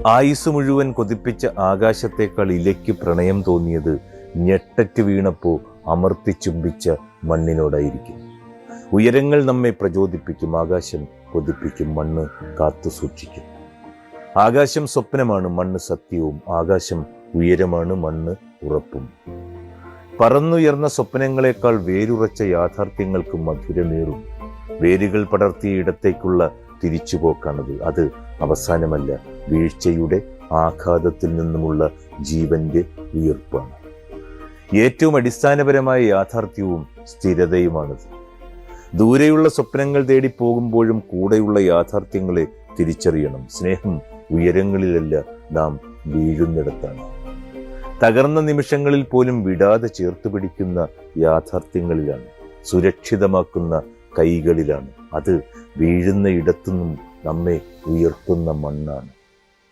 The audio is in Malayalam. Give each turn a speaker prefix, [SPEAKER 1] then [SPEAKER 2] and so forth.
[SPEAKER 1] ആയുസ് മുഴുവൻ കൊതിപ്പിച്ച ആകാശത്തേക്കാൾ ഇലയ്ക്ക് പ്രണയം തോന്നിയത് ഞെട്ടറ്റ് വീണപ്പോ അമർത്തി ചുംബിച്ച മണ്ണിനോടായിരിക്കും. ഉയരങ്ങൾ നമ്മെ പ്രചോദിപ്പിക്കും, ആകാശം കൊതിപ്പിക്കും, മണ്ണ് കാത്തു സൂക്ഷിക്കും. ആകാശം സ്വപ്നമാണ്, മണ്ണ് സത്യവും. ആകാശം ഉയരമാണ്, മണ്ണ് ഉറപ്പും. പറന്നുയർന്ന സ്വപ്നങ്ങളെക്കാൾ വേരുറച്ച യാഥാർത്ഥ്യങ്ങൾക്ക് മധുരമേറും. വേരുകൾ പടർത്തിയ ഇടത്തേക്കുള്ള തിരിച്ചുപോക്കാണത്. അത് അവസാനമല്ല, വീഴ്ചയുടെ ആഘാതത്തിൽ നിന്നുമുള്ള ജീവന്റെ ഉയർപ്പാണ്. ഏറ്റവും അടിസ്ഥാനപരമായ യാഥാർത്ഥ്യവും സ്ഥിരതയുമാണത്. ദൂരെയുള്ള സ്വപ്നങ്ങൾ തേടി പോകുമ്പോഴും കൂടെയുള്ള യാഥാർത്ഥ്യങ്ങളെ തിരിച്ചറിയണം. സ്നേഹം ഉയരങ്ങളിലല്ല, നാം വീഴുന്നിടത്താണ്. തകർന്ന നിമിഷങ്ങളിൽ പോലും വിടാതെ ചേർത്ത് പിടിക്കുന്ന യാഥാർത്ഥ്യങ്ങളിലാണ്, സുരക്ഷിതമാക്കുന്ന കൈകളിലാണ്. അത് വീഴുന്ന ഇടത്തുനിന്നും നമ്മെ ഉയർത്തുന്ന മണ്ണാണ്.